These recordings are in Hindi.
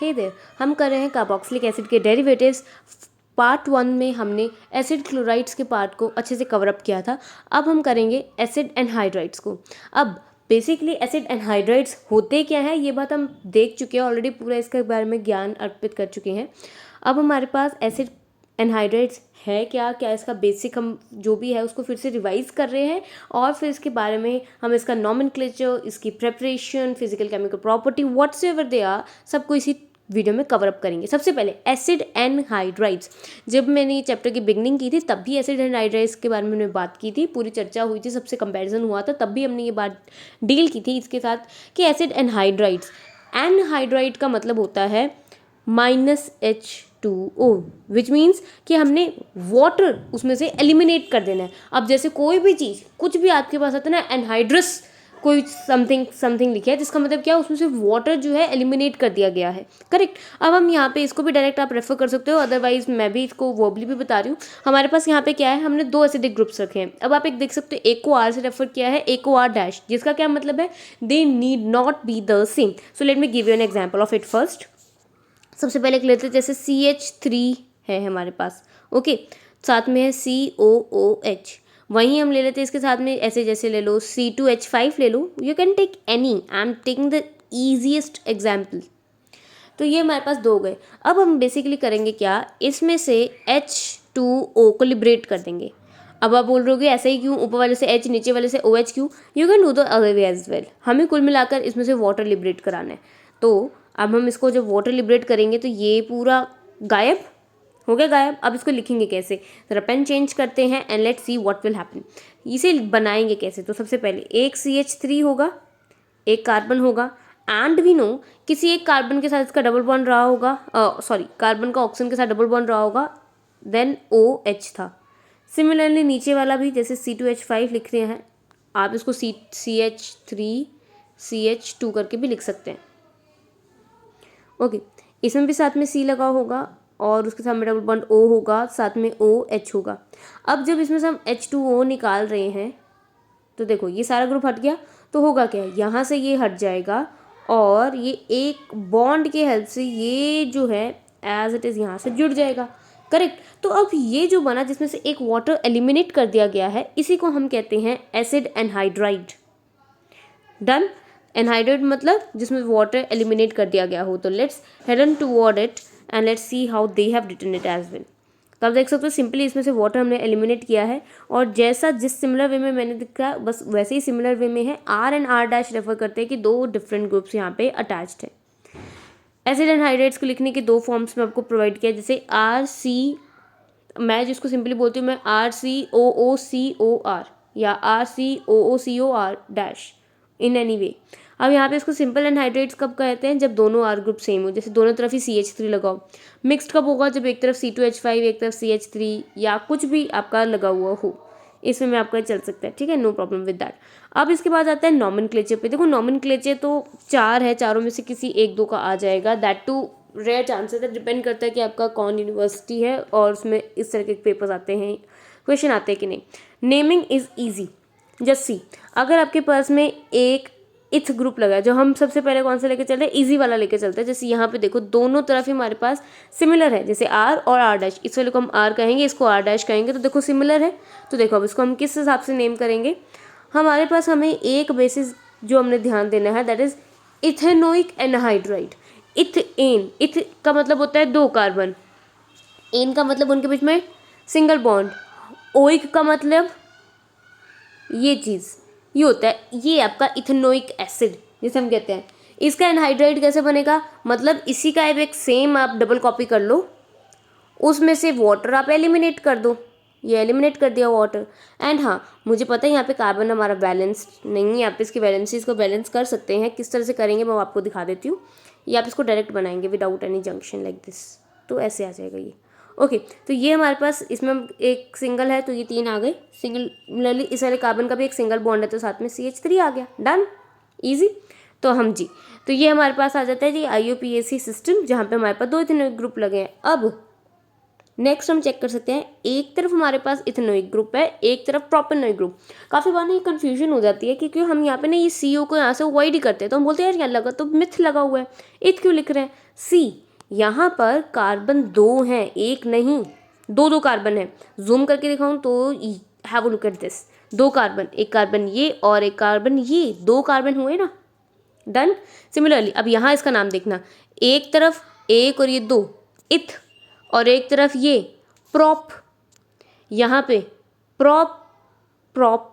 हे देयर, हम कर रहे हैं कार्बोक्सिलिक एसिड के डेरिवेटिव्स। पार्ट 1 में हमने एसिड क्लोराइड्स के पार्ट को अच्छे से कवर अप किया था। अब हम करेंगे एसिड एनहाइड्राइड्स को। अब बेसिकली एसिड एनहाइड्राइड्स होते क्या है ये बात हम देख चुके हैं ऑलरेडी, पूरा इसके बारे में ज्ञान अर्पित कर चुके हैं। अब हमारे पास एसिड एनहाइड्राइड्स है क्या, क्या इसका बेसिक हम जो भी है उसको फिर से रिवाइज कर रहे हैं, और फिर इसके बारे में हम इसका नॉमेनक्लेचर, इसकी preparation, physical chemical property whatsoever they are, सबको इसी वीडियो में कवर अप करेंगे। सबसे पहले एसिड एनहाइड्राइड्स। जब मैंने ये चैप्टर की बिगनिंग की थी तब भी एसिड एनहाइड्राइड्स के बारे में मैंने बात की थी, पूरी चर्चा हुई थी, सबसे कंपैरिजन हुआ था, तब भी हमने ये बात डील की थी इसके साथ कि एसिड एनहाइड्राइड्स, एनहाइड्राइड का मतलब होता है -H2O, विच मीन्स कि हमने वाटर उसमें से एलिमिनेट कर देना है। अब जैसे कोई भी चीज़, कुछ भी आपके पास आता है ना, एनहाइड्रस कोई समथिंग लिखा है, जिसका मतलब क्या है, उसमें से वाटर जो है एलिमिनेट कर दिया गया है, करेक्ट। अब हम यहाँ पे इसको भी डायरेक्ट आप रेफर कर सकते हो, अदरवाइज मैं भी इसको वर्बली भी बता रही हूँ। हमारे पास यहाँ पे क्या है, हमने 2 एसिडिक ग्रुप्स रखे हैं। अब आप एक देख सकते हो, एक को R से रेफर किया है, एक को R-, जिसका क्या मतलब है, they need not be the same. So let me give you an example of it first. सबसे पहले एक लेते हैं, जैसे CH3 है हमारे पास, ओके, साथ में है COOH। वहीं हम ले लेते हैं इसके साथ में ऐसे, जैसे ले लो C2H5 ले लो, you can take any, I am taking the easiest example. तो ये हमारे पास 2 गए। अब हम बेसिकली करेंगे क्या, इसमें से H2O को लिबरेट कर देंगे। अब आप बोल रहे हो ऐसे ही क्यों, ऊपर वाले से H नीचे वाले से OH क्यों, you can do the other way as well. हमें कुल मिलाकर इसमें से वाटर लिबरेट कराना है। तो अब हम इसको जब वाटर लिबरेट करेंगे तो ये पूरा गायब हो गया, गायब। अब इसको लिखेंगे कैसे, जरा पेन चेंज करते हैं and let's see what will happen. इसे बनाएंगे कैसे, तो सबसे पहले एक CH3 होगा, एक कार्बन होगा, एंड वी नो किसी एक कार्बन के साथ इसका डबल बॉन्ड रहा होगा, सॉरी कार्बन का ऑक्सीजन के साथ डबल बॉन्ड रहा होगा, देन OH था। सिमिलरली नीचे वाला भी जैसे C2H5 लिख रहे हैं, आप इसको CH3 CH2 करके भी लिख सकते हैं, ओके। इसमें भी साथ में C लगा होगा और उसके साथ में डबल बॉन्ड O होगा, साथ में OH होगा। अब जब इसमें से हम H2O निकाल रहे हैं तो देखो ये सारा ग्रुप हट गया, तो होगा क्या, यहाँ से ये हट जाएगा और ये एक बॉन्ड के हेल्प से ये जो है एज इट इज़ यहाँ से जुड़ जाएगा, करेक्ट। तो अब ये जो बना जिसमें से एक वाटर एलिमिनेट कर दिया गया है, इसी को हम कहते हैं एसिड एनहाइड्राइड। डन। एनहाइड्राइड मतलब जिसमें वाटर एलिमिनेट कर दिया गया हो। तो let's head on toward it and let's see how they have written it as well. तो आप देख सकते हो सिंपली इसमें से वाटर हमने एलिमिनेट किया है, और जैसा जिस सिमिलर वे में मैंने दिखा बस वैसे ही सिमिलर वे में है। R एंड R- रेफर करते हैं कि 2 डिफरेंट ग्रुप्स यहाँ पे अटैच्ड है। एसिड एनहाइड्राइड्स को लिखने के 2 फॉर्म्स में आपको प्रोवाइड किया, जैसे RC, मैं जिसको सिंपली बोलती हूँ मैं RCOOCOR या RCOOCOR- इन एनी वे। अब यहाँ पे इसको सिंपल एनहाइड्रेट्स कब कहते हैं, जब दोनों R ग्रुप सेम हो, जैसे दोनों तरफ ही CH3 लगाओ। मिक्स्ड कब होगा, जब एक तरफ C2H5 एक तरफ CH3 या कुछ भी आपका लगा हुआ हो, इसमें में आपका चल सकता है, ठीक है, नो प्रॉब्लम विद दैट। अब इसके बाद आता है नॉमेनक्लेचर पे। देखो नॉमेनक्लेचर तो 4 है, चारों में से किसी 1-2 का आ जाएगा, दैट टू रेयर चांसेस है, डिपेंड करता है कि आपका कौन यूनिवर्सिटी है और उसमें इस तरह के पेपर्स आते हैं, क्वेश्चन आते हैं कि नहीं। Naming is easy, just see, अगर आपके पास में एक इथ ग्रुप लगा है, जो हम सबसे पहले कौन सा लेके चल रहे हैं, इजी वाला लेके चलते हैं। जैसे यहाँ पे देखो दोनों तरफ ही हमारे पास सिमिलर है, जैसे R और R-, इस वाले को हम R कहेंगे, इसको R- कहेंगे, तो देखो सिमिलर है। तो देखो अब इसको हम किस हिसाब से नेम करेंगे, हमारे पास हमें एक बेसिस जो हमने ध्यान देना है, that is ethanoic anhydride. Ethane, इथ का मतलब होता है 2 कार्बन, एन का मतलब उनके बीच में सिंगल बॉन्ड, ओइक का मतलब ये चीज़, ये होता है, ये आपका इथेनोइक एसिड जिसे हम कहते हैं। इसका एनहाइड्राइड कैसे बनेगा, मतलब इसी का एक सेम आप डबल कॉपी कर लो, उसमें से वाटर आप एलिमिनेट कर दो, ये एलिमिनेट कर दिया वाटर। एंड हाँ, मुझे पता है यहाँ पे कार्बन हमारा बैलेंस नहीं है, आप इसकी वैलेंसीज को बैलेंस कर सकते हैं, किस तरह से करेंगे मैं आपको दिखा देती हूँ। ये आप इसको डायरेक्ट बनाएंगे without any junction like this, तो ऐसे आ जाएगा ये, ओके। तो ये हमारे पास इसमें एक सिंगल है तो ये 3 आ गए। सिंगुलरली इस वाले कार्बन का भी एक सिंगल बॉन्ड है तो साथ में CH3 आ गया, डन, इजी। तो हम जी, तो ये हमारे पास आ जाता है जी IUPAC सिस्टम, जहाँ पे हमारे पास 2 इथेनॉइक ग्रुप लगे हैं। अब नेक्स्ट हम चेक कर सकते हैं, एक तरफ हमारे पास इथेनोइक ग्रुप है, एक तरफ प्रोपेनोइक ग्रुप। काफ़ी बार ना ये कन्फ्यूजन हो जाती है क्योंकि हम यहाँ पे ना ये CO को यहाँ से अवॉइड ही करते हैं, तो हम बोलते हैं यार यहाँ लगा तो मिथ लगा हुआ है, इथ क्यों लिख रहे हैं। सी, यहाँ पर कार्बन 2 हैं, एक नहीं, दो कार्बन है। जूम करके दिखाऊं तो have a look at this, 2 carbon, एक कार्बन ये और एक कार्बन ये, 2 कार्बन हुए ना। डन। सिमिलरली अब यहाँ इसका नाम देखना, एक तरफ एक और ये 2 इथ, और एक तरफ ये प्रॉप, यहाँ पे प्रॉप प्रॉप,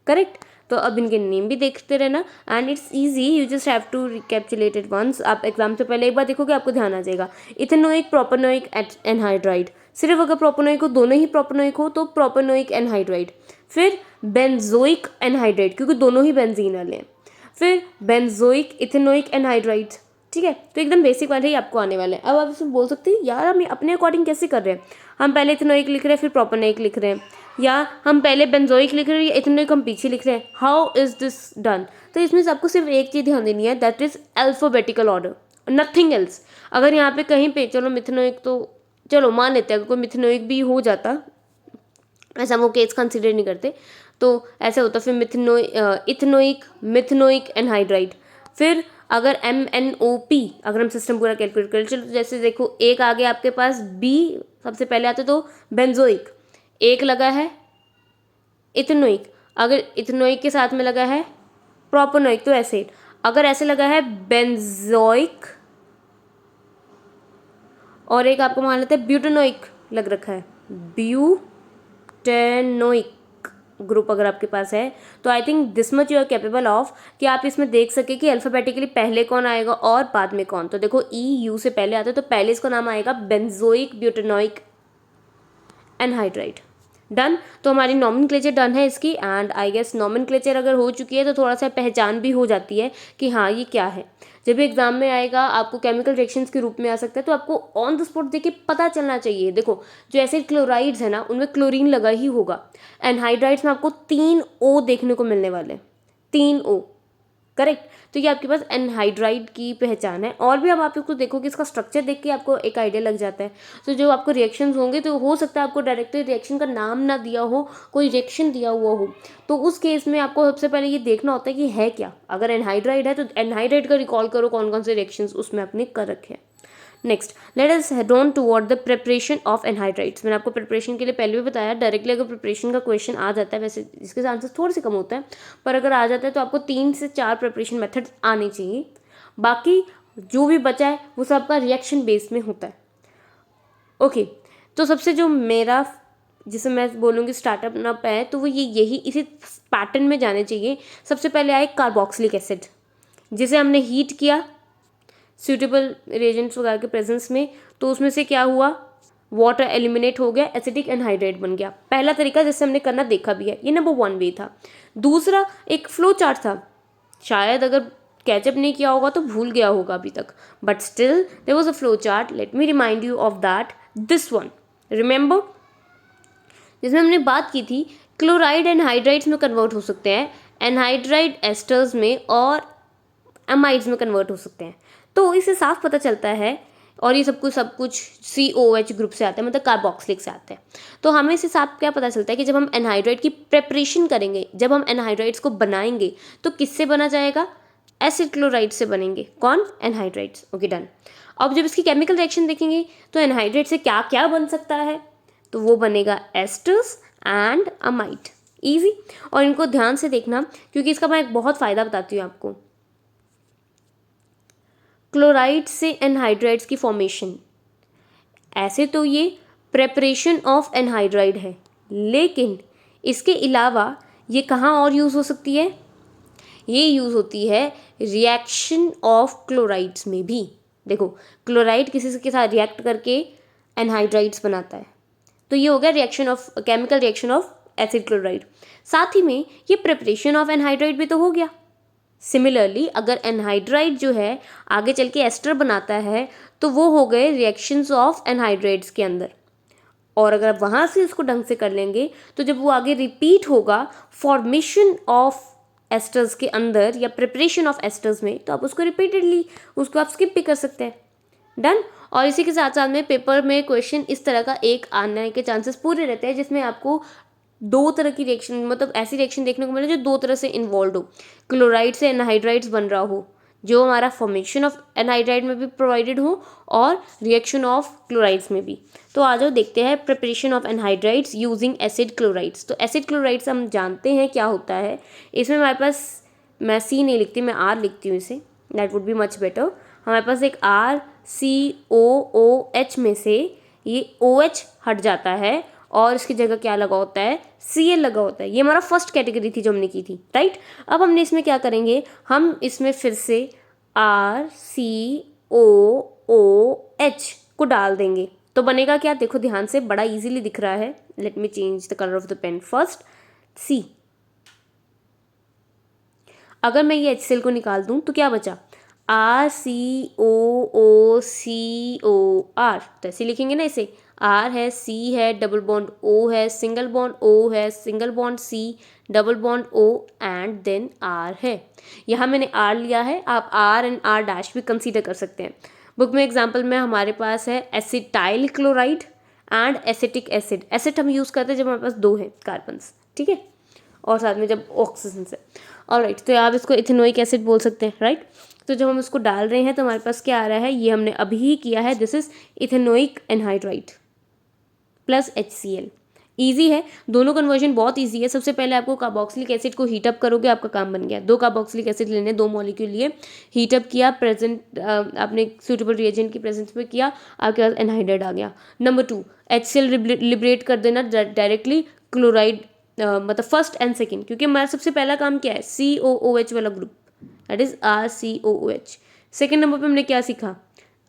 करेक्ट। तो अब इनके नेम भी देखते रहना and it's easy, you just have to recapitulate it once. आप एग्जाम से पहले एक बार देखोगे आपको ध्यान आ जाएगा। इथेनोइक, प्रोपेनोइक, एनहाइड्राइड, सिर्फ अगर प्रोपेनोइक हो, दोनों ही प्रोपेनोइक हो तो प्रोपेनोइक एनहाइड्राइड। फिर बेंजोइक एनहाइड्राइड क्योंकि दोनों ही बेंजीन वाले हैं। फिर बेंजोइक इथेनोइक एनहाइड्राइड, ठीक है। तो एकदम बेसिक वाले ही आपको आने वाले हैं। अब आप इसमें बोल सकते हैं यार हम अपने अकॉर्डिंग कैसे कर रहे हैं, हम पहले इथेनोइक लिख रहे हैं फिर प्रोपेनोइक लिख रहे हैं, या हम पहले बेंजोइक लिख रहे हैं या इथेनोइक हम पीछे लिख रहे हैं, हाउ इज दिस डन। तो इसमें आपको सिर्फ एक चीज़ ध्यान देनी है, that is alphabetical order, nothing else. अगर यहाँ पे कहीं पे चलो मिथेनोइक, तो चलो मान लेते हैं अगर कोई मिथेनोइक भी हो जाता, ऐसा वो केस कंसिडर नहीं करते, तो ऐसा होता फिर इथेनोइक, मिथेनोइक एनहाइड्राइड। फिर अगर MnOP अगर हम सिस्टम पूरा कैलकुलेट करें, चलो जैसे देखो एक आगे आपके पास B सबसे पहले आता तो बेंजोइक, एक लगा है इथेनोइक, अगर इथेनोइक के साथ में लगा है प्रोपेनोइक तो ऐसे, अगर ऐसे लगा है बेंजोइक और एक आपको मान लेते हैं ब्यूटेनोइक लग रखा है, ब्यूटेनोइक ग्रुप अगर आपके पास है, तो I think this much you are capable of कि आप इसमें देख सके कि अल्फाबेटिकली पहले कौन आएगा और बाद में कौन। तो देखो EU से पहले आता है तो पहले इसका नाम आएगा बेंजोइक ब्यूटेनोइक एनहाइड्राइड। डन। तो हमारी नॉमेनक्लेचर डन है इसकी, एंड आई गेस नॉमेनक्लेचर अगर हो चुकी है तो थोड़ा सा पहचान भी हो जाती है कि हाँ ये क्या है। जब भी एग्जाम में आएगा आपको केमिकल रिएक्शंस के रूप में आ सकता है, तो आपको ऑन द स्पॉट देख के पता चलना चाहिए। देखो जो एसिड क्लोराइड्स है ना उनमें क्लोरीन लगा ही होगा, एनहाइड्राइड्स में आपको 3 O देखने को मिलने वाले, 3 O, करेक्ट। तो ये आपके पास एनहाइड्राइड की पहचान है। और भी अब आप इसको देखोगे, इसका स्ट्रक्चर देख के आपको एक आइडिया लग जाता है। तो जो आपको रिएक्शंस होंगे तो हो सकता है आपको डायरेक्टली रिएक्शन का नाम ना दिया हो, कोई रिएक्शन दिया हुआ हो, तो उस केस में आपको सबसे पहले ये देखना होता है कि है क्या। अगर एनहाइड्राइड है तो एनहाइड्राइड का रिकॉल करो कौन कौन से रिएक्शंस उसमें आपने कर रखे हैं। Next let us head on toward the preparation of anhydrides. मैंने आपको प्रिपरेशन के लिए पहले भी बताया, डायरेक्टली अगर प्रिपरेशन का क्वेश्चन आ जाता है, वैसे इसके आंसर थोड़े से कम होता है, पर अगर आ जाता है तो आपको 3 से 4 प्रिपरेशन मेथड्स आने चाहिए। बाकी जो भी बचा है वो सबका रिएक्शन बेस में होता है। ओके तो सबसे जो मेरा जिसे मैं बोलूँगी स्टार्टअप नप है, तो वो यही इसी पैटर्न में जाने चाहिए। सबसे पहले आए कार्बोक्सिलिक एसिड, जिसे हमने हीट किया सूटेबल रिएजेंट्स वगैरह के प्रेजेंस में, तो उसमें से क्या हुआ, वाटर एलिमिनेट हो गया, एसिडिक एनहाइड्राइड बन गया। पहला तरीका जिससे हमने करना देखा भी है, ये नंबर 1 वे था। दूसरा एक फ्लो चार्ट था, शायद अगर कैचअप नहीं किया होगा तो भूल गया होगा अभी तक, but still there was a flow chart, let me remind you of that, this one remember, जिसमें हमने बात की थी क्लोराइड एनहाइड्राइड्स में कन्वर्ट हो सकते हैं, एनहाइड्राइड एस्टर्स में और एमाइड्स में कन्वर्ट हो सकते हैं। तो इससे साफ पता चलता है, और ये सब कुछ COH ग्रुप से आता है, मतलब कार्बोक्सिलिक से आता है। तो हमें इससे साफ क्या पता चलता है कि जब हम एनहाइड्राइड की प्रिपरेशन करेंगे, जब हम एनहाइड्राइड्स को बनाएंगे तो किससे बना जाएगा, एसिड क्लोराइड से बनेंगे। कौन, एनहाइड्राइड्स। Okay done. अब जब इसकी केमिकल रिएक्शन देखेंगे तो एनहाइड्राइड से क्या क्या बन सकता है, तो वो बनेगा एस्टर्स एंड अमाइड। ईजी। और इनको ध्यान से देखना क्योंकि इसका मैं एक बहुत फ़ायदा बताती हूँ आपको। क्लोराइड से एनहाइड्राइड्स की फॉर्मेशन, ऐसे तो ये प्रेपरेशन ऑफ एनहाइड्राइड है, लेकिन इसके अलावा ये कहाँ और यूज़ हो सकती है, ये यूज़ होती है रिएक्शन ऑफ क्लोराइड्स में भी। देखो क्लोराइड किसी के साथ रिएक्ट करके एनहाइड्राइड्स बनाता है, तो ये हो गया reaction of chemical reaction of acid chloride. साथ ही में ये प्रिपरेशन ऑफ एनहाइड्राइड भी तो हो गया। सिमिलरली अगर एनहाइड्राइड जो है आगे चल के एस्टर बनाता है तो वो हो गए रिएक्शंस ऑफ एनहाइड्राइड्स के अंदर, और अगर आप वहाँ से इसको ढंग से कर लेंगे तो जब वो आगे रिपीट होगा फॉर्मेशन ऑफ एस्टर्स के अंदर या प्रिपरेशन ऑफ एस्टर्स में, तो आप उसको रिपीटेडली उसको आप स्किप भी कर सकते हैं। डन। और इसी के साथ साथ में पेपर में क्वेश्चन इस तरह का एक आने के चांसेस पूरे रहते हैं जिसमें आपको दो तरह की रिएक्शन, मतलब ऐसी रिएक्शन देखने को मिले जो दो तरह से इन्वॉल्व हो, क्लोराइड से एनहाइड्राइड्स बन रहा हो, जो हमारा फॉर्मेशन ऑफ एनहाइड्राइड में भी प्रोवाइडेड हो और रिएक्शन ऑफ क्लोराइड्स में भी। तो आ जाओ देखते हैं preparation of anhydrides using acid chlorides. तो एसिड क्लोराइड्स हम जानते हैं क्या होता है। इसमें हमारे पास, मैं सी नहीं लिखती, मैं आर लिखती हूँ इसे, that would be much better. हमारे पास एक आर सी ओ एच में से ये ओ एच हट जाता है और इसकी जगह क्या लगा होता है, सी एल लगा होता है। ये हमारा फर्स्ट कैटेगरी थी जो हमने की थी, राइट। अब हमने इसमें क्या करेंगे, हम इसमें फिर से आर सी ओ एच को डाल देंगे तो बनेगा क्या, देखो ध्यान से, बड़ा इजीली दिख रहा है। Let me change the colour of the pen first. See, अगर मैं ये HCl को निकाल दूं तो क्या बचा, RCOO तो ऐसे लिखेंगे ना इसे, R है, C है, डबल बॉन्ड O है, सिंगल बॉन्ड O है, single bond C, double bond O and then R है। यहाँ मैंने R लिया है, आप R एंड R डैश भी कंसीडर कर सकते हैं। बुक में एग्जाम्पल में हमारे पास है acetyl chloride and acetic acid. Acid हम यूज़ करते हैं जब हमारे पास दो है कार्बन्स, ठीक है, और साथ में जब ऑक्सीजन से। ऑलराइट, तो आप इसको इथेनोइक एसिड बोल सकते हैं, राइट। तो जब हम इसको डाल रहे हैं तो हमारे पास क्या आ रहा है, ये हमने अभी ही किया है, this is ethanoic anhydride plus HCl। Easy है, दोनों कन्वर्जन बहुत ईजी है। सबसे पहले आपको कार्बोक्सिलिक एसिड को हीट अप करोगे, आपका काम बन गया। दो कार्बोक्सिलिक एसिड लेने, दो मॉलिक्यूल लिए, हीट अप किया, प्रेजेंट आपने सूटेबल रिएजेंट की प्रेजेंस में किया, आपके पास एनहाइड्राइड आ गया। नंबर 2, HCl लिबरेट कर देना डायरेक्टली क्लोराइड, मतलब फर्स्ट एंड सेकेंड, क्योंकि हमारा सबसे पहला काम क्या है, COOH वाला group, that is RCOOH। Second number पे हमने क्या सीखा,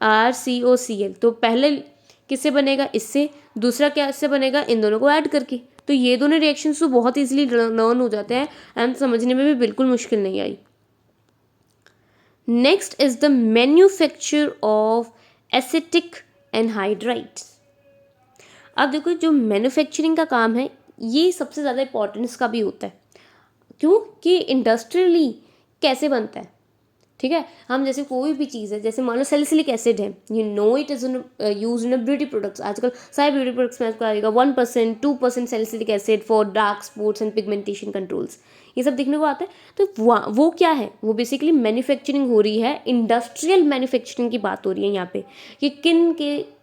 RCOCl। तो पहले किससे बनेगा, इससे, दूसरा क्या इससे बनेगा, इन दोनों को ऐड करके। तो ये दोनों रिएक्शंस तो बहुत इजीली लर्न हो जाते हैं एंड समझने में भी बिल्कुल मुश्किल नहीं आई। Next is the manufacture of acetic anhydrides. अब देखो, जो मैन्युफैक्चरिंग का काम है ये सबसे ज़्यादा इंपॉर्टेंस का भी होता है। क्यों कि इंडस्ट्रियली कैसे बनता है, ठीक है। हम जैसे कोई भी चीज़ है, जैसे मान लो सैलिसिलिक एसिड है, you know it is use in beauty products. आजकल सारे ब्यूटी प्रोडक्ट्स में आपको आएगा 1%, 2% salicylic acid for dark spots and pigmentation controls, ये सब देखने को आता है। तो वो क्या है, वो बेसिकली मैन्युफैक्चरिंग हो रही है, इंडस्ट्रियल मैन्युफैक्चरिंग की बात हो रही है यहाँ पे, कि किन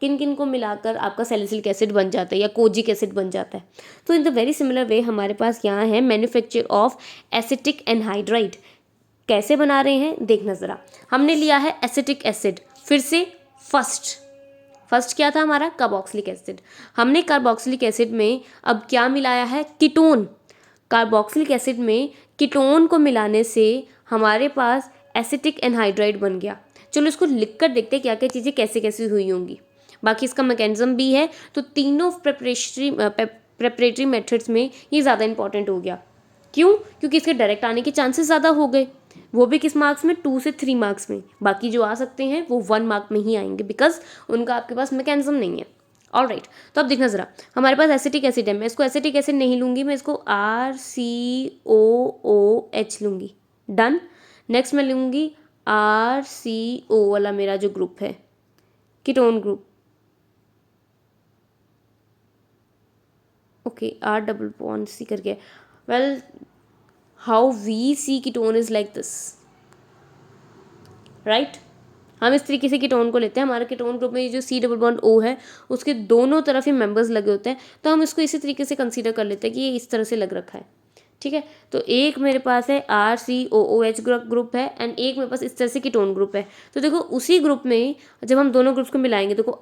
किन को मिलाकर आपका सैलिसिलिक एसिड बन जाता है या कोजिक एसिड बन जाता है। तो in the very similar way हमारे पास यहाँ है मैन्युफैक्चर ऑफ एसिटिक एनहाइड्राइड। कैसे बना रहे हैं देखना ज़रा। हमने लिया है एसिटिक एसिड, फिर से फर्स्ट क्या था हमारा, कार्बोक्सिलिक एसिड। हमने कार्बोक्सिलिक एसिड में अब क्या मिलाया है, कीटोन। कार्बोक्सिलिक एसिड में कीटोन को मिलाने से हमारे पास एसिटिक एनहाइड्राइड बन गया। चलो इसको लिख कर देखते हैं क्या क्या चीज़ें कैसे कैसे हुई होंगी, बाकी इसका मैकेनिज्म भी है। तो तीनों प्रेपरेटरी मेथड्स में ये ज़्यादा इंपॉर्टेंट हो गया। क्यों, क्योंकि इसके डायरेक्ट आने के चांसेस ज़्यादा हो गए, वो भी किस मार्क्स में, 2 से 3 मार्क्स में। बाकी जो आ सकते हैं वो 1 मार्क में ही आएंगे, बिकॉज उनका आपके पास मैकेनिज्म नहीं है। ऑलराइट, तो अब देखना ज़रा, हमारे पास एसिटिक एसिड है, मैं इसको एसिटिक एसिड नहीं लूँगी, मैं इसको RCOOH लूँगी। डन। नेक्स्ट मैं लूँगी RCO वाला मेरा जो ग्रुप है, ketone group, okay, R double bond C करके, well how we see ketone is like this, right. हम इस तरीके से कीटोन को लेते हैं, हमारे कीटोन ग्रुप में ये जो C डबल बॉन्ड O है उसके दोनों तरफ ही मेंबर्स लगे होते हैं, तो हम इसको इसी तरीके से कंसीडर कर लेते हैं कि ये इस तरह से लग रखा है, ठीक है। तो एक मेरे पास है RCOOH ग्रुप है एंड एक मेरे पास इस तरह से कीटोन ग्रुप है। तो देखो उसी ग्रुप में जब हम दोनों ग्रुप्स को मिलाएंगे, देखो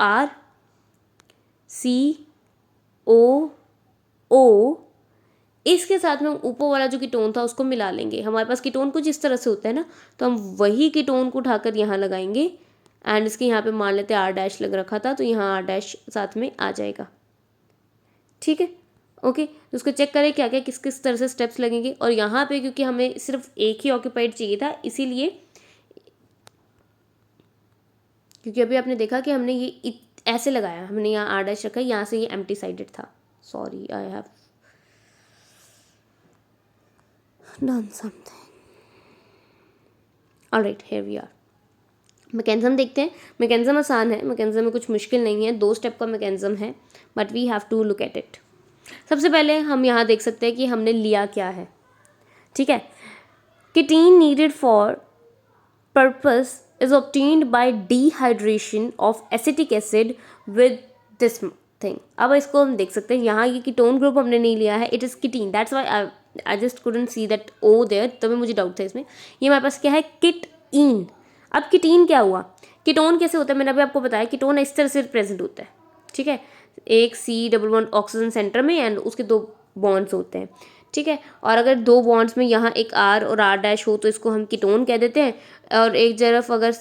RCOO, इसके साथ में ऊपर वाला जो कीटोन था उसको मिला लेंगे। हमारे पास कीटोन कुछ इस तरह से होता है ना, तो हम वही कीटोन को उठाकर यहाँ लगाएंगे एंड इसके यहाँ पे मान लेते हैं R डैश लग रखा था, तो यहाँ R डैश साथ में आ जाएगा, ठीक है। ओके, तो उसको चेक करें क्या क्या किस किस तरह से स्टेप्स लगेंगे। और यहाँ पे क्योंकि हमें सिर्फ एक ही ऑक्यूपाइड चाहिए था, इसीलिए, क्योंकि अभी आपने देखा कि हमने ये ऐसे लगाया, हमने यहाँ R डैश रखा है, यहाँ से ये एम्प्टी साइडेड था, sorry I have done something. Alright, here we are. Mechanism देखते हैं। मैकेनिज्म आसान है, मैकेनिज्म में कुछ मुश्किल नहीं है, 2 स्टेप का मैकेनिज्म है, but we have to look at it. सबसे पहले हम यहाँ देख सकते हैं कि हमने लिया क्या है, ठीक है। Ketene needed for purpose is obtained by dehydration of acetic acid with this thing. अब इसको हम देख सकते हैं, यहाँ ये कीटोन ग्रुप हमने नहीं लिया है, it is ketene, that's why I just couldn't see that O there, तभी मुझे डाउट था इसमें। ये हमारे पास क्या है, किटीन। अब कीटीन क्या हुआ, कीटोन कैसे होता है, मैंने अभी आपको बताया कीटोन इस तरह से प्रेजेंट होता है, ठीक है। एक C double bond oxygen centre में एंड उसके 2 बॉन्ड्स होते हैं, ठीक है। और अगर 2 बॉन्ड्स में यहाँ एक R और R डैश हो तो इसको हम कीटोन कह देते हैं, और एक तरफ अगर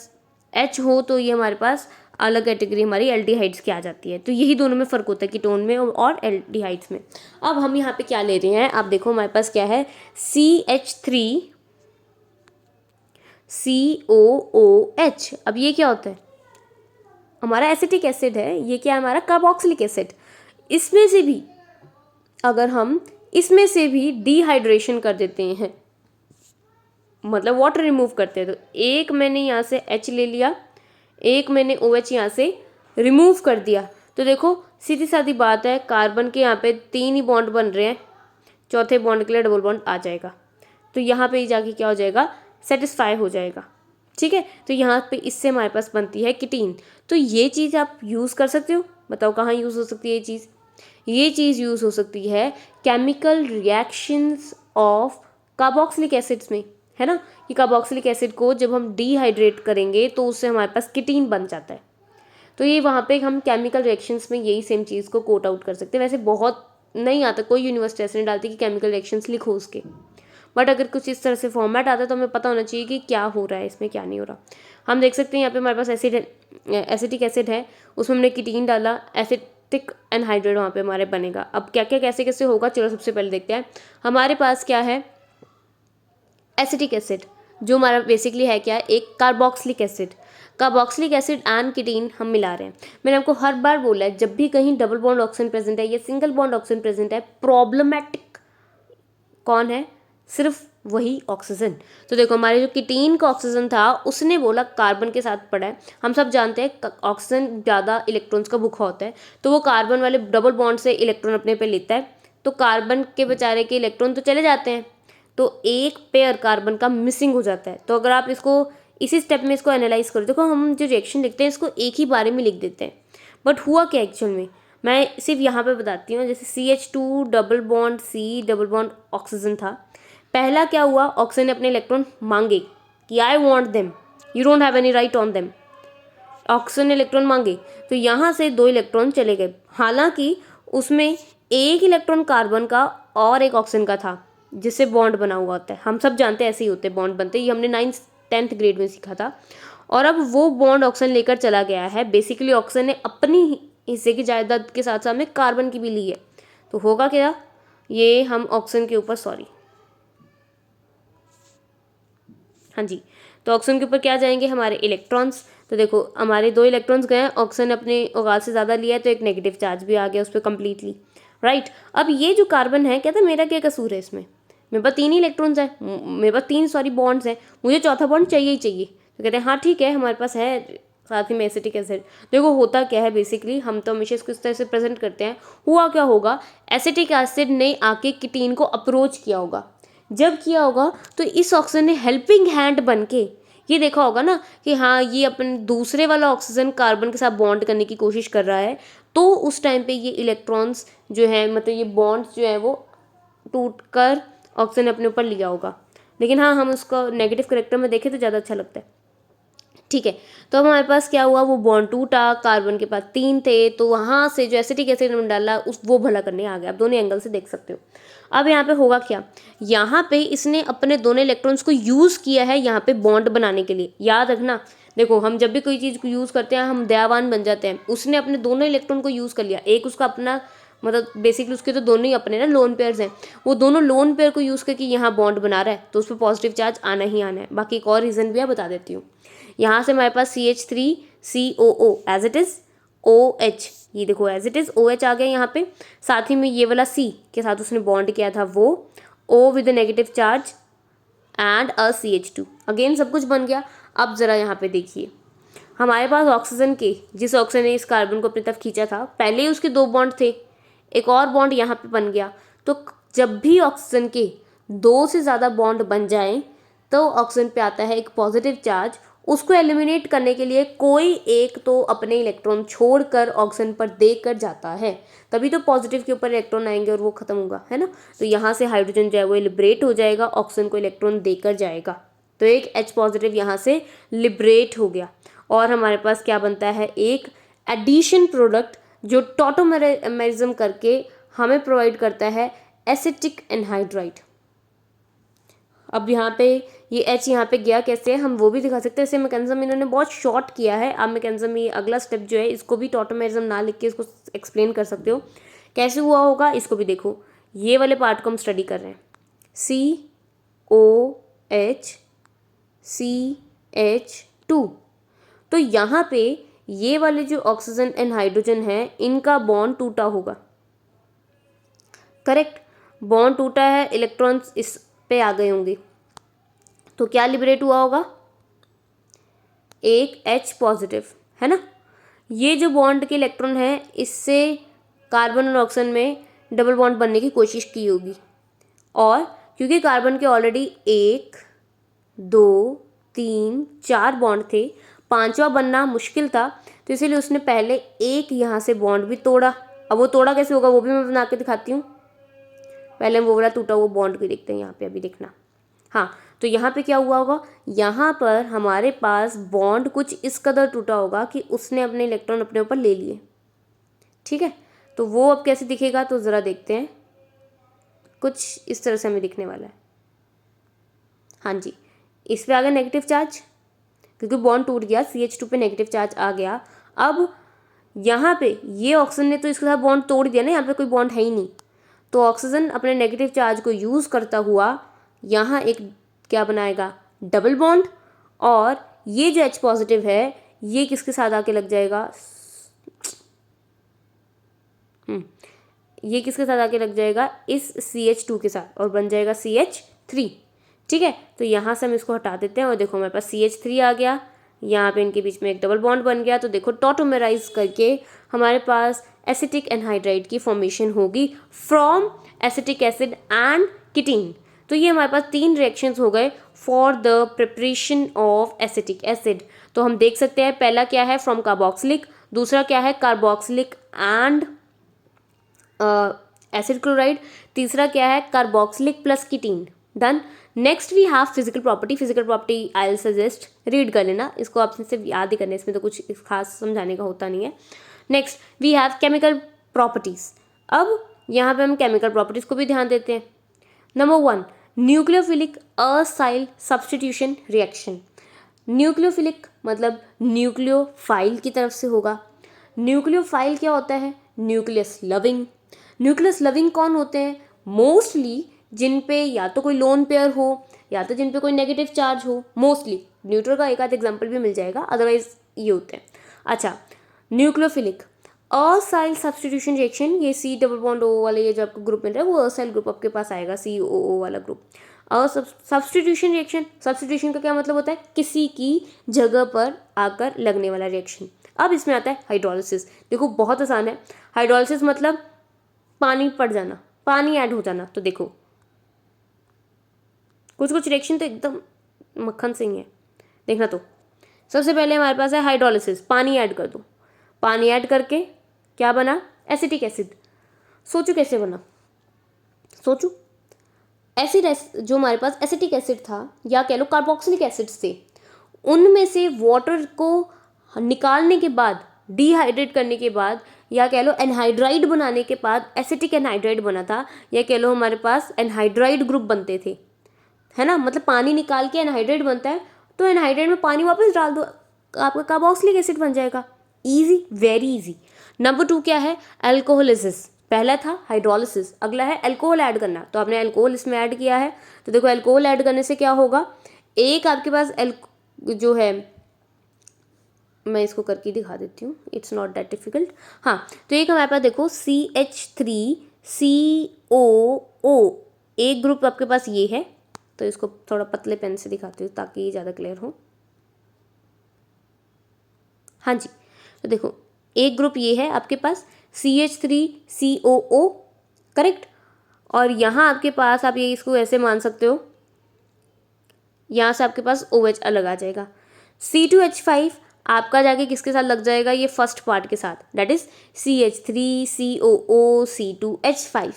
H हो तो ये हमारे पास अलग कैटेगरी हमारी एल्डिहाइड्स की आ जाती है। तो यही दोनों में फ़र्क होता है, कीटोन में और एल्डिहाइड्स में। अब हम यहाँ पे क्या ले रहे हैं, आप देखो हमारे पास क्या है, CH3COOH। अब ये क्या होता है, हमारा एसिटिक एसिड है, ये क्या है हमारा कार्बोक्सिलिक एसिड। इसमें से भी अगर हम इसमें से भी डिहाइड्रेशन कर देते हैं, मतलब वाटर रिमूव करते हैं, तो एक मैंने यहाँ से H ले लिया, एक मैंने OH यहाँ से रिमूव कर दिया, तो देखो सीधी सादी बात है, कार्बन के यहाँ पे 3 ही बॉन्ड बन रहे हैं, चौथे बॉन्ड के लिए डबल बॉन्ड आ जाएगा, तो यहाँ पे जाके क्या हो जाएगा, सेटिस्फाई हो जाएगा, ठीक है। तो यहाँ पे इससे हमारे पास बनती है कीटीन। तो ये चीज़ आप यूज़ कर सकते हो, बताओ कहाँ यूज़ हो सकती है ये चीज़। ये चीज़ यूज़ हो सकती है chemical reactions of carboxylic acids में, है ना। ये कार्बोक्सिलिक एसिड को जब हम डिहाइड्रेट करेंगे तो उससे हमारे पास कीटीन बन जाता है। तो ये वहाँ पे हम केमिकल रिएक्शंस में यही सेम चीज़ को कोट आउट कर सकते हैं। वैसे बहुत नहीं आता, कोई यूनिवर्सिटी ऐसे नहीं डालती कि केमिकल रिएक्शंस लिखो उसके, बट अगर कुछ इस तरह से फॉर्मेट आता है तो हमें पता होना चाहिए कि क्या हो रहा है इसमें, क्या नहीं हो रहा। हम देख सकते हैं यहाँ पे हमारे पास एसिड है, एसिटिक एसिड है, उसमें हमने कीटीन डाला, एसिटिक एनहाइड्रेट वहाँ पे हमारे बनेगा। अब क्या क्या कैसे कैसे होगा, चलो सबसे पहले देखते हैं। हमारे पास क्या है, एसिटिक एसिड, जो हमारा बेसिकली है क्या है, एक carboxylic acid. Carboxylic acid and ketene हम मिला रहे हैं। मैंने आपको हर बार बोला है, जब भी कहीं डबल बॉन्ड ऑक्सीजन प्रेजेंट है या सिंगल बॉन्ड ऑक्सीजन प्रेजेंट है, प्रॉब्लमेटिक कौन है, सिर्फ वही ऑक्सीजन। तो देखो हमारे जो कीटीन का ऑक्सीजन था उसने बोला कार्बन के साथ पड़ा है। हम सब जानते हैं ऑक्सीजन ज़्यादा इलेक्ट्रॉन्स का भूखा होता है, तो वो कार्बन वाले डबल बॉन्ड से इलेक्ट्रॉन अपने पे लेता है, तो कार्बन के बेचारे के इलेक्ट्रॉन तो चले जाते हैं, तो एक पेयर कार्बन का मिसिंग हो जाता है। तो अगर आप इसको इसी स्टेप में इसको एनालाइज करो, देखो हम जो रिएक्शन लिखते हैं इसको एक ही बारे में लिख देते हैं, बट हुआ क्या एक्चुअल में, मैं सिर्फ यहाँ पे बताती हूँ। जैसे CH2 double bond C double bond oxygen था, पहला क्या हुआ, ऑक्सीजन ने अपने इलेक्ट्रॉन मांगे कि I want them, you don't have any right on them. Oxygen ने इलेक्ट्रॉन मांगे, तो यहाँ से 2 इलेक्ट्रॉन चले गए, हालांकि उसमें एक इलेक्ट्रॉन कार्बन का और एक ऑक्सीजन का था, जिससे बॉन्ड बना हुआ होता है। हम सब जानते हैं ऐसे ही होते हैं बॉन्ड बनते, ये हमने 9th 10th ग्रेड में सीखा था। और अब वो बॉन्ड ऑक्सीजन लेकर चला गया है, बेसिकली ऑक्सीजन ने अपनी हिस्से की जायदाद के साथ साथ में कार्बन की भी ली है। तो होगा क्या, ये हम ऑक्सीजन के ऊपर हाँ जी, तो ऑक्सीजन के ऊपर क्या जाएंगे, हमारे इलेक्ट्रॉन्स। तो देखो हमारे 2 इलेक्ट्रॉन्स गए, ऑक्सीजन ने अपने औकात से ज़्यादा लिया है, तो एक नेगेटिव चार्ज भी आ गया उस पर कम्प्लीटली, राइट। अब ये जो कार्बन है, कहता है मेरा क्या कसूर है इसमें, मेरे पास 3 ही इलेक्ट्रॉन्स हैं, मेरे पास 3 बॉन्ड्स हैं, मुझे चौथा बॉन्ड चाहिए ही चाहिए। तो कहते हैं हाँ ठीक है, हमारे पास है साथ ही में एसिटिक एसिड। देखो होता क्या है, बेसिकली हम तो हमेशा इसको इस तरह से प्रेजेंट करते हैं, हुआ क्या होगा, एसिटिक एसिड ने आके कीटीन को अप्रोच किया होगा, जब किया होगा तो इस ऑक्सीजन ने हेल्पिंग हैंड बन के ये देखा होगा ना कि हाँ ये अपन दूसरे वाला ऑक्सीजन कार्बन के साथ बॉन्ड करने की कोशिश कर रहा है, तो उस टाइम पे ये इलेक्ट्रॉन्स जो है, मतलब ये बॉन्ड्स जो है वो टूट कर ऑक्सीजन ने अपने ऊपर लिया होगा। लेकिन हाँ, हम उसको नेगेटिव करेक्टर में देखें तो ज़्यादा अच्छा लगता है, ठीक है। तो अब हमारे पास क्या हुआ, वो बॉन्ड टूटा, कार्बन के पास 3 थे, तो वहाँ से जो एसिटिक एसिड में डाला उस वो भला करने आ गया। आप दोनों एंगल से देख सकते हो। अब यहाँ पे होगा क्या, यहाँ पे इसने अपने दोनों इलेक्ट्रॉन्स को यूज़ किया है यहाँ पे बॉन्ड बनाने के लिए। याद रखना, देखो हम जब भी कोई चीज़ को यूज़ करते हैं हम दयावान बन जाते हैं। उसने अपने दोनों इलेक्ट्रॉन को यूज़ कर लिया, एक उसका अपना, मतलब बेसिकली उसके तो दोनों ही अपने ना लोन पेयर्स हैं, वो दोनों लोन पेयर को यूज़ करके यहाँ बॉन्ड बना रहा है, तो उस पर पॉजिटिव चार्ज आना ही आना है। बाकी एक और रीज़न भी है, बता देती हूँ। यहाँ से हमारे पास CH3COO as it is OH, ये देखो एज इट इज़ OH आ गया यहाँ पे, साथ ही में ये वाला C के साथ उसने बॉन्ड किया था वो O with negative charge and CH2, again सब कुछ बन गया। अब ज़रा यहाँ पे देखिए, हमारे पास ऑक्सीजन के, जिस ऑक्सीजन ने इस कार्बन को अपनी तरफ खींचा था, पहले ही उसके 2 बॉन्ड थे, एक और बॉन्ड यहाँ पे बन गया। तो जब भी ऑक्सीजन के 2 से ज़्यादा बॉन्ड बन जाएं तो ऑक्सीजन पे आता है एक पॉजिटिव चार्ज। उसको एलिमिनेट करने के लिए कोई एक तो अपने इलेक्ट्रॉन छोड़कर ऑक्सीजन पर देकर जाता है, तभी तो पॉजिटिव के ऊपर इलेक्ट्रॉन आएंगे और वो खत्म होगा, है ना। तो यहाँ से हाइड्रोजन जो है वो लिबरेट हो जाएगा, ऑक्सीजन को इलेक्ट्रॉन देकर जाएगा, तो एक H पॉजिटिव यहाँ से लिबरेट हो गया। और हमारे पास क्या बनता है, एक एडिशन प्रोडक्ट जो टॉटोमेरिज्म करके हमें प्रोवाइड करता है एसिटिक एनहाइड्राइड। अब यहाँ पे ये H यहाँ पे गया कैसे, हम वो भी दिखा सकते हैं। इसे मैकेनिज्म इन्होंने बहुत शॉर्ट किया है। आप मैकेनिज्म ये अगला स्टेप जो है इसको भी टॉटोमेरिज्म ना लिख के इसको एक्सप्लेन कर सकते हो कैसे हुआ होगा, इसको भी देखो। ये वाले पार्ट को हम स्टडी कर रहे हैं, COH CH2। तो यहाँ पे ये वाले जो ऑक्सीजन एंड हाइड्रोजन है इनका बॉन्ड टूटा होगा, करेक्ट। बॉन्ड टूटा है, इलेक्ट्रॉन्स इस पे आ गए होंगे, तो क्या लिबरेट हुआ होगा, एक H पॉजिटिव, है ना। ये जो बॉन्ड के इलेक्ट्रॉन है इससे कार्बन और ऑक्सीजन में डबल बॉन्ड बनने की कोशिश की होगी, और क्योंकि कार्बन के ऑलरेडी 1 2 3 4 बॉन्ड थे, 5वां बनना मुश्किल था, तो इसीलिए उसने पहले एक यहाँ से बॉन्ड भी तोड़ा। अब वो तोड़ा कैसे होगा वो भी मैं बना के दिखाती हूँ। पहले हम वो वाला टूटा हुआ बॉन्ड भी देखते हैं यहाँ पे, अभी देखना। हाँ, तो यहाँ पे क्या हुआ होगा, यहाँ पर हमारे पास बॉन्ड कुछ इस कदर टूटा होगा कि उसने अपने इलेक्ट्रॉन अपने ऊपर ले लिए, ठीक है। तो वो अब कैसे दिखेगा, तो ज़रा देखते हैं, कुछ इस तरह से हमें दिखने वाला है। हाँ जी, इस पे आ गया नेगेटिव चार्ज, क्योंकि बॉन्ड टूट गया, CH2 पे नेगेटिव चार्ज आ गया। अब यहाँ पे ये ऑक्सीजन ने तो इसके साथ बॉन्ड तोड़ दिया ना, यहाँ पे कोई बॉन्ड है ही नहीं, तो ऑक्सीजन अपने नेगेटिव चार्ज को यूज़ करता हुआ यहाँ एक क्या बनाएगा, डबल बॉन्ड। और ये जो H पॉजिटिव है ये किसके साथ आके लग जाएगा, ये किसके साथ आके लग जाएगा, इस CH2 के साथ, और बन जाएगा CH3, ठीक है। तो यहाँ से हम इसको हटा देते हैं और देखो हमारे पास CH3 आ गया, यहाँ पे इनके बीच में एक डबल बॉन्ड बन गया। तो देखो टॉटोमेराइज करके हमारे पास एसिटिक एनहाइड्राइड की फॉर्मेशन होगी फ्रॉम एसिटिक एसिड एंड कीटीन। तो ये हमारे पास 3 रिएक्शंस हो गए for the preparation of acetic acid. तो हम देख सकते हैं पहला क्या है, फ्रॉम कार्बोक्सिलिक, दूसरा क्या है, कार्बोक्सिलिक एंड एसिड क्लोराइड, तीसरा क्या है, carboxylic plus ketene. Done. Next we have physical property. Physical property I will suggest read कर लेना, इसको आप सिर्फ याद ही करना, इसमें तो कुछ खास समझाने का होता नहीं है। Next we have chemical properties. अब यहाँ पे हम केमिकल प्रॉपर्टीज को भी ध्यान देते हैं। Number 1, nucleophilic acyl substitution reaction. Nucleophilic मतलब न्यूक्लियोफाइल की तरफ से होगा। न्यूक्लियोफाइल क्या होता है, न्यूक्लियस लविंग। न्यूक्लियस लविंग कौन होते हैं, मोस्टली जिन पे या तो कोई लोन पेयर हो या तो जिन पे कोई नेगेटिव चार्ज हो, मोस्टली। न्यूट्रल का एक आध एग्जाम्पल भी मिल जाएगा, अदरवाइज ये होते हैं। अच्छा, न्यूक्लियोफिलिक असाइल सब्स्टिट्यूशन रिएक्शन, ये C डबल बॉन्ड O वाले ये जो आपको ग्रुप मिल रहा है वो असाइल ग्रुप आपके पास आएगा, COO वाला ग्रुप। और सब्स्टिट्यूशन रिएक्शन, सब्स्टिट्यूशन का क्या मतलब होता है, किसी की जगह पर आकर लगने वाला रिएक्शन। अब इसमें आता है हाइड्रोलिसिस। देखो बहुत आसान है, हाइड्रोलिसिस मतलब पानी पड़ जाना, पानी ऐड हो जाना। तो देखो कुछ कुछ रिएक्शन तो एकदम मक्खन से ही है, देखना। तो सबसे पहले हमारे पास है हाइड्रोलिसिस, पानी ऐड कर दो, पानी ऐड करके क्या बना, एसिटिक एसिड। सोचो कैसे बना, सोचो। एसिड जो हमारे पास एसिटिक एसिड था, या कह लो कार्बोक्सिलिक एसिड से, उनमें से वाटर को निकालने के बाद, डिहाइड्रेट करने के बाद, या कह लो एनहाइड्राइड बनाने के बाद एसिटिक एनहाइड्राइड बना था, या कह लो हमारे पास एनहाइड्राइड ग्रुप बनते थे, है ना। मतलब पानी निकाल के एनहाइड्राइड बनता है, तो एनहाइड्राइड में पानी वापस डाल दो, आपका कार्बोक्सिलिक एसिड बन जाएगा। Easy, very easy. नंबर 2 क्या है, अल्कोहोलिसिस। पहला था हाइड्रोलिसिस, अगला है अल्कोहल ऐड करना। तो आपने अल्कोहल इसमें ऐड किया है, तो देखो अल्कोहल ऐड करने से क्या होगा, एक आपके पास जो है, मैं इसको करके दिखा देती हूँ, इट्स नॉट दैट डिफिकल्ट। हाँ, तो एक हमारे पास देखो CH3COO, एक ग्रुप आपके पास ये है, तो इसको थोड़ा पतले पेन से दिखाती हूँ ताकि ये ज़्यादा क्लियर हो। हाँ जी, तो देखो एक ग्रुप ये है आपके पास CH3COO, करेक्ट। और यहाँ आपके पास आप ये इसको ऐसे मान सकते हो, यहाँ से आपके पास OH अलग आ जाएगा। C2H5 आपका जाके किसके साथ लग जाएगा, ये फर्स्ट पार्ट के साथ, दैट इज CH3COO C2H5,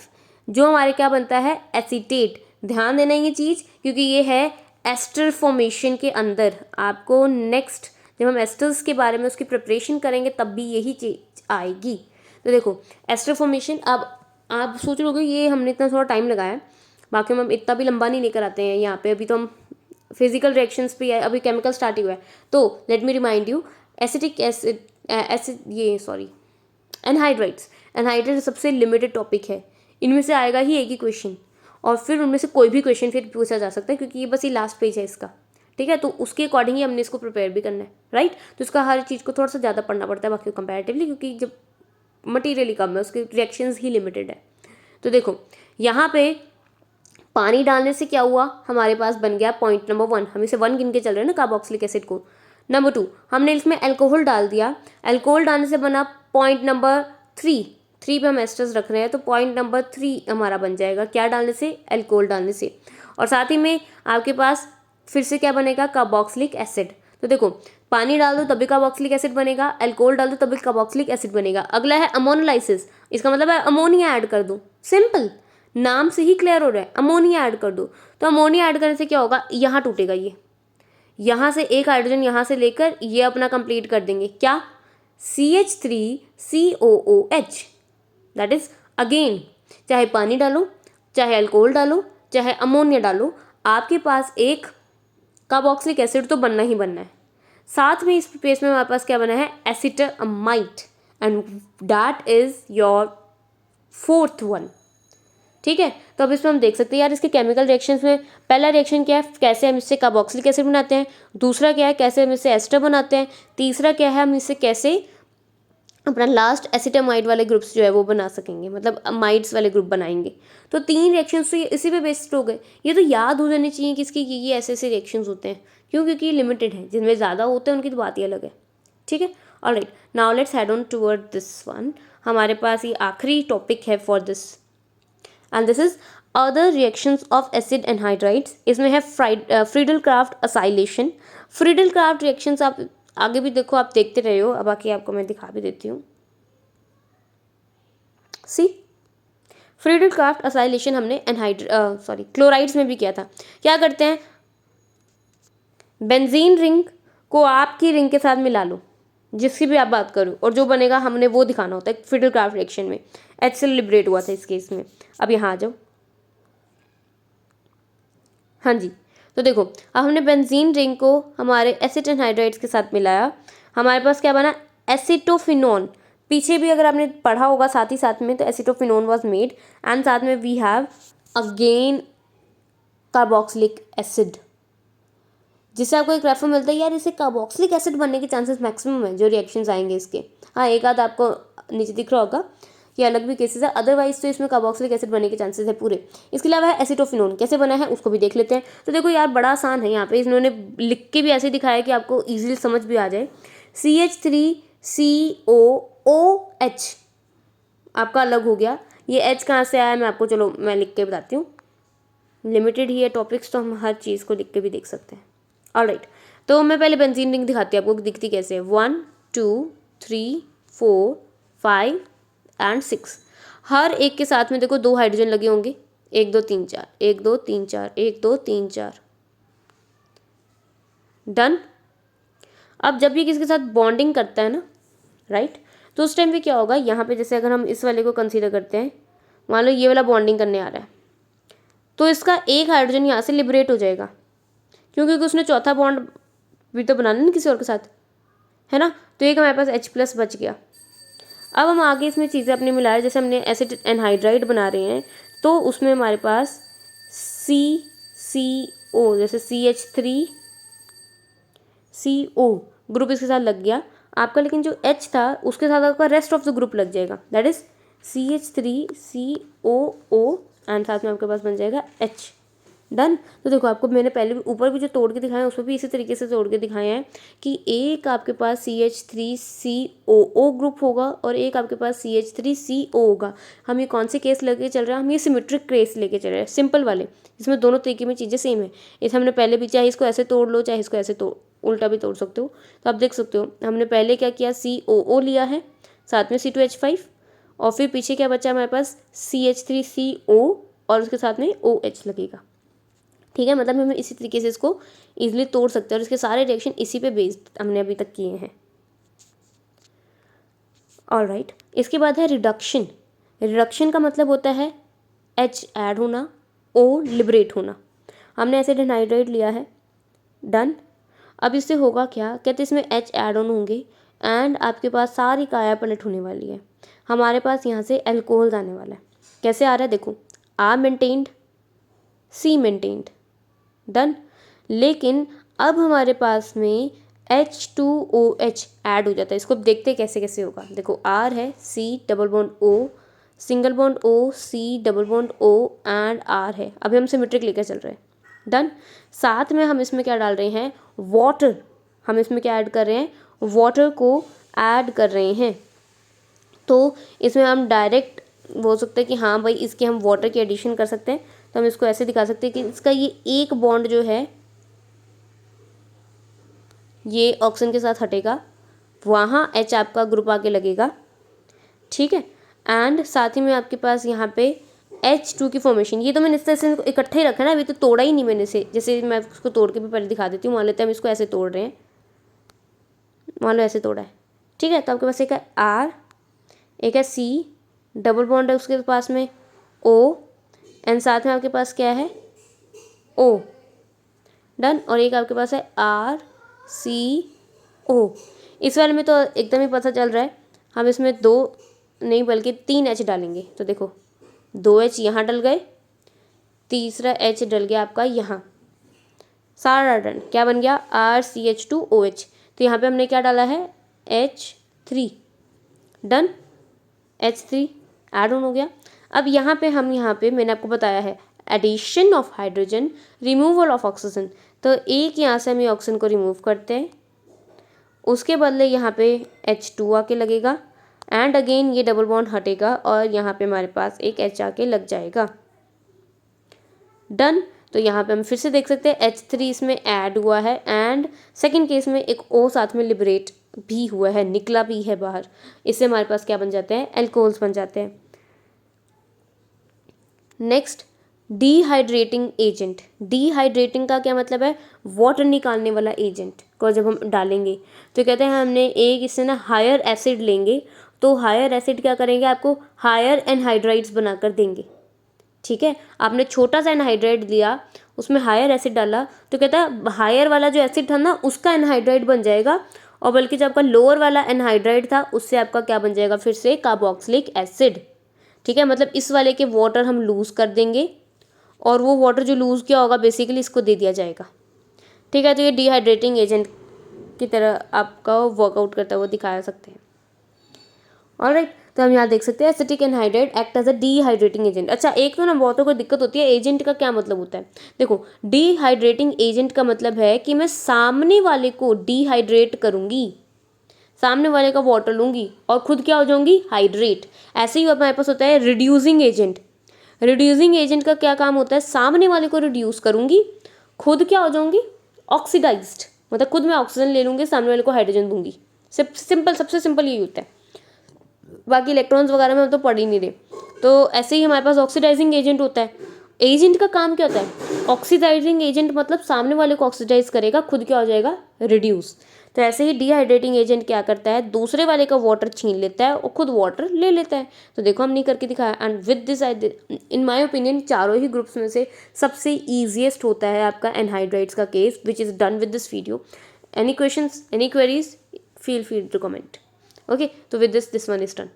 जो हमारे क्या बनता है, एसीटेट। ध्यान देना ये चीज़, क्योंकि ये है एस्टर फॉर्मेशन के अंदर। आपको नेक्स्ट जब हम एस्टर्स के बारे में उसकी प्रिपरेशन करेंगे तब भी यही चीज आएगी। तो देखो एस्टर फॉर्मेशन, अब आप सोच रहे होगे ये हमने इतना थोड़ा टाइम लगाया है, बाकी हम इतना भी लंबा नहीं लेकर आते हैं यहाँ पे, अभी तो हम फिजिकल रिएक्शंस पे है, अभी केमिकल स्टार्ट ही हुआ है। तो late me remind you, acetic acid anhydrides. Anhydride सबसे लिमिटेड टॉपिक है, इनमें से आएगा ही एक ही क्वेश्चन, और फिर उनमें से कोई भी क्वेश्चन फिर पूछा जा सकता है, क्योंकि ये बस ये लास्ट पेज है इसका, ठीक है। तो उसके अकॉर्डिंग ही हमने इसको प्रिपेयर भी करना है, राइट। तो इसका हर चीज़ को थोड़ा सा ज़्यादा पढ़ना पड़ता है बाकी कंपैरेटिवली, क्योंकि जब मटीरियल कम है उसके रिएक्शंस ही लिमिटेड है। तो देखो यहाँ पे पानी डालने से क्या हुआ, हमारे पास बन गया पॉइंट नंबर 1, हम इसे 1 गिन के चल रहे हैं ना कार्बोक्सिलिक एसिड को। नंबर 2 हमने इसमें अल्कोहल डाल दिया, अल्कोहल डालने से बना पॉइंट नंबर 3 पे हम एस्टर्स रख रहे हैं, तो पॉइंट नंबर 3 हमारा बन जाएगा क्या डालने से, अल्कोहल डालने से। और साथ ही में आपके पास फिर से क्या बनेगा, कार्बोक्सिलिक एसिड। तो देखो पानी डाल दो तभी कार्बोक्सिलिक एसिड बनेगा, अल्कोहल डाल दो तभी कार्बोक्सिलिक एसिड बनेगा। अगला है अमोनोलाइसिस, इसका मतलब है अमोनिया ऐड कर दो, सिंपल, नाम से ही क्लियर हो रहा है, अमोनिया ऐड कर दो। तो अमोनिया ऐड करने से क्या होगा, यहाँ टूटेगा, ये यहाँ से एक हाइड्रोजन यहाँ से लेकर ये अपना कंप्लीट कर देंगे, क्या, CH3COOH। दैट इज अगेन, चाहे पानी डालो, चाहे अल्कोहल डालो, चाहे अमोनिया डालो, आपके पास एक कार्बोक्सिलिक एसिड तो बनना ही बनना है। साथ में इस पेज में हमारे पास क्या बना है, acetamide, and that is your 4th one, ठीक है। तो अब इसमें हम देख सकते हैं यार इसके केमिकल रिएक्शंस में पहला रिएक्शन क्या है, कैसे हम इससे कार्बोक्सिलिक एसिड बनाते हैं, दूसरा क्या है कैसे हम इससे एस्टर बनाते हैं, तीसरा क्या है हम इससे कैसे अपना लास्ट एसिटामाइड वाले ग्रुप्स जो है वो बना सकेंगे, मतलब अमाइड्स वाले ग्रुप बनाएंगे। तो 3 रिएक्शंस तो इसी पे बेस्ड हो गए। ये तो याद हो जाने चाहिए किसकी ये ऐसे ऐसे रिएक्शंस होते हैं, क्यों, क्योंकि लिमिटेड है, जिनमें ज़्यादा होते हैं उनकी तो बात ही अलग है, ठीक है। Alright, now let's head on toward this one. हमारे पास ये आखिरी टॉपिक है for this, and this is other reactions of acid anhydrides. इसमें है Friedel craft acylation. Friedel craft reactions आप आगे भी देखो, आप देखते रहे हो, अब बाकी आपको मैं दिखा भी देती हूँ। सी फ्रीडल क्राफ्ट असाइलेशन हमने क्लोराइड्स में भी किया था। क्या करते हैं, बेंजीन रिंग को आपकी रिंग के साथ मिला लो, जिसकी भी आप बात करो, और जो बनेगा हमने वो दिखाना होता है। फ्रीडल क्राफ्ट रिएक्शन में HCl लिबरेट हुआ था इस केस में। अब यहाँ आ जाओ, हाँ जी, तो देखो अब हमने बेंजीन रिंग को हमारे एसिड एनहाइड्राइड्स के साथ मिलाया, हमारे पास क्या बना, एसिटोफिनोन। पीछे भी अगर आपने पढ़ा होगा साथ ही साथ में, तो एसिटोफिनोन वाज मेड, एंड साथ में we have again carboxylic acid, जिससे आपको एक रेफर मिलता है यार इससे कार्बोक्सिलिक एसिड बनने के चांसेस मैक्सिमम है जो रिएक्शंस आएंगे इसके। हाँ एक आध आपको नीचे दिख रहा होगा, ये अलग भी केसेस है, अदरवाइज तो इसमें कार्बोक्सिलिक एसिड बनने के चांसेस है पूरे। इसके अलावा है एसिटोफिनोन, कैसे बना है उसको भी देख लेते हैं। तो देखो यार बड़ा आसान है, यहाँ पे इन्होंने लिख के भी ऐसे दिखाया कि आपको ईजिली समझ भी आ जाए। CH3COOH आपका अलग हो गया, ये H कहाँ से आया मैं आपको, चलो मैं लिख के बताती हूँ, लिमिटेड ही है टॉपिक्स तो हम हर चीज़ को लिख के भी देख सकते हैं। ऑलराइट, तो मैं पहले बेंजीन रिंग दिखाती हूँ आपको दिखती कैसे है। 1 2 3 4 5 एंड 6, हर एक के साथ में देखो 2 हाइड्रोजन लगे होंगे, 1 2 3 4 1 2 3 4 1 2 3 4, डन। अब जब ये किसके साथ बॉन्डिंग करता है ना, राइट, तो उस टाइम पे क्या होगा, यहाँ पे जैसे अगर हम इस वाले को कंसीडर करते हैं, मान लो ये वाला बॉन्डिंग करने आ रहा है, तो इसका एक हाइड्रोजन यहाँ से लिबरेट हो जाएगा, क्योंकि उसने चौथा बॉन्ड भी तो बनाना है ना किसी और के साथ, है ना। तो एक हमारे पास H+ बच गया। अब हम आगे इसमें चीज़ें अपने मिला रहे हैं, जैसे हमने एसिड एनहाइड्राइड बना रहे हैं, तो उसमें हमारे पास CCO, जैसे CH3CO ग्रुप इसके साथ लग गया आपका, लेकिन जो H था उसके साथ आपका रेस्ट ऑफ द ग्रुप लग जाएगा, दैट इज CH3COO, एंड साथ में आपके पास बन जाएगा H। डन। तो देखो आपको मैंने पहले भी ऊपर भी जो तोड़ के दिखाया है उसमें भी इसी तरीके से तोड़ के दिखाए हैं कि एक आपके पास CH3COO ग्रुप होगा और एक आपके पास CH3CO होगा। हम ये कौन से केस लेके चल रहे हैं, हम ये सिमेट्रिक केस लेके चल रहे हैं, सिंपल वाले, इसमें दोनों तरीके में चीज़ें सेम है। इस हमने पहले भी चाहे इसको ऐसे तोड़ लो चाहे इसको ऐसे उल्टा भी तोड़ सकते हो। तो आप देख सकते हो हमने पहले क्या किया, COO लिया है, साथ में C2H5, और फिर पीछे क्या बचा हमारे पास CH3CO और उसके साथ में OH लगेगा। ठीक है, मतलब हम इसी तरीके से इसको इजीली तोड़ सकते हैं और इसके सारे रिएक्शन इसी पे बेस्ड हमने अभी तक किए हैं। ऑलराइट, इसके बाद है रिडक्शन। रिडक्शन का मतलब होता है H ऐड होना, O लिबरेट होना। हमने एसिड एनहाइड्राइड लिया है, डन। अब इससे होगा क्या, कहते इसमें H ऐड ऑन होंगे एंड आपके पास सारी काया पलट होने वाली है। हमारे पास यहाँ से एल्कोहल आने वाला है। कैसे आ रहा है देखो, R maintained, C maintained, done. लेकिन अब हमारे पास में H2OH ऐड हो जाता है। इसको देखते हैं कैसे कैसे होगा। देखो R है, C double bond O, single bond O, C double bond O and R है। अभी हम सिमेट्रिक लेकर चल रहे हैं, डन। साथ में हम इसमें क्या डाल रहे हैं, वाटर। हम इसमें क्या ऐड कर रहे हैं, वाटर को ऐड कर रहे हैं। तो इसमें हम डायरेक्ट बोल सकते हैं कि हाँ भाई इसके हम वाटर की एडिशन कर सकते हैं। तो हम इसको ऐसे दिखा सकते हैं कि इसका ये एक बॉन्ड जो है ये ऑक्सीजन के साथ हटेगा, वहाँ H आपका ग्रुप आके लगेगा, ठीक है। एंड साथ ही में आपके पास यहाँ पे H2 की फॉर्मेशन, ये तो मैंने इस तरह से इकट्ठे ही रखा ना, अभी तो तोड़ा ही नहीं मैंने से। जैसे मैं उसको तोड़ के भी पहले दिखा देती हूँ। मान लेते हैं हम इसको ऐसे तोड़ रहे हैं, मान लो ऐसे तोड़ा है, ठीक है। तो आपके पास एक है R, एक है C, डबल बॉन्ड है उसके पास में O एंड साथ में आपके पास क्या है O, डन। और एक आपके पास है RCO। इस वाले में तो एकदम ही पता चल रहा है, हम इसमें 2 नहीं बल्कि 3 H डालेंगे। तो देखो 2 H यहाँ डल गए, तीसरा H डल गया आपका यहाँ, सारा डन। क्या बन गया, RCH2OH। तो यहाँ पे हमने क्या डाला है, H3, done. H3 add on हो गया। अब यहाँ पे मैंने आपको बताया है addition of hydrogen, removal of oxygen. तो एक यहाँ से हम ये ऑक्सीजन को रिमूव करते हैं, उसके बदले यहाँ पे H2 आके लगेगा एंड अगेन ये डबल बॉन्ड हटेगा और यहाँ पे हमारे पास एक H आके लग जाएगा, डन। तो यहाँ पे हम फिर से देख सकते हैं H3 इसमें ऐड हुआ है एंड सेकेंड केस में एक O साथ में लिबरेट भी हुआ है, निकला भी है बाहर। इससे हमारे पास क्या बन जाते हैं, एल्कोहल्स बन जाते हैं। Next, dehydrating agent. डिहाइड्रेटिंग का क्या मतलब है, वाटर निकालने वाला एजेंट को जब हम डालेंगे तो कहते हैं हमने एक इससे ना हायर एसिड लेंगे, तो हायर एसिड क्या करेंगे, आपको हायर एनहाइड्राइड्स बनाकर देंगे, ठीक है। आपने छोटा सा एनहाइड्राइड लिया, उसमें हायर एसिड डाला, तो कहता है हायर वाला जो एसिड था ना उसका एनहाइड्राइड बन जाएगा, और बल्कि जो आपका लोअर वाला एनहाइड्राइड था उससे आपका क्या बन जाएगा, फिर से कार्बोक्सिलिक एसिड, ठीक है। मतलब इस वाले के वाटर हम लूज़ कर देंगे और वो वाटर जो लूज़ किया होगा बेसिकली इसको दे दिया जाएगा, ठीक है। तो ये डिहाइड्रेटिंग एजेंट की तरह आपका वर्कआउट करता हुआ दिखा सकते हैं। ऑलराइट, तो हम यहाँ देख सकते हैं acetic anhydride act as a dehydrating agent. अच्छा, एक तो ना बहुतों को दिक्कत होती है, एजेंट का क्या मतलब होता है। देखो, डिहाइड्रेटिंग एजेंट का मतलब है कि मैं सामने वाले को डिहाइड्रेट करूँगी, सामने वाले का वाटर लूँगी और खुद क्या हो जाऊँगी, हाइड्रेट। ऐसे ही हमारे पास होता है रिड्यूसिंग एजेंट। रिड्यूसिंग एजेंट का क्या काम होता है, सामने वाले को रिड्यूस करूँगी, खुद क्या हो जाऊँगी, ऑक्सीडाइज्ड। मतलब खुद मैं ऑक्सीजन ले लूँगी, सामने वाले को हाइड्रोजन दूंगी। सिंपल, सबसे सिंपल यही होता है। बाकी इलेक्ट्रॉन्स वगैरह में हम तो पढ़ ही नहीं रहे। तो ऐसे ही हमारे पास ऑक्सीडाइजिंग एजेंट होता है। एजेंट का काम क्या होता है, ऑक्सीडाइजिंग एजेंट मतलब सामने वाले को ऑक्सीडाइज करेगा, खुद क्या हो जाएगा, रिड्यूस। तो ऐसे ही डिहाइड्रेटिंग एजेंट क्या करता है, दूसरे वाले का वाटर छीन लेता है और खुद वाटर ले लेता है। तो देखो हमने करके दिखाया। And with this in my opinion चारों ही ग्रुप्स में से सबसे ईजिएस्ट होता है आपका एनहाइड्राइड्स का केस, which is done with this video. Any questions, any queries, feel free to comment. Okay, तो with this one is done.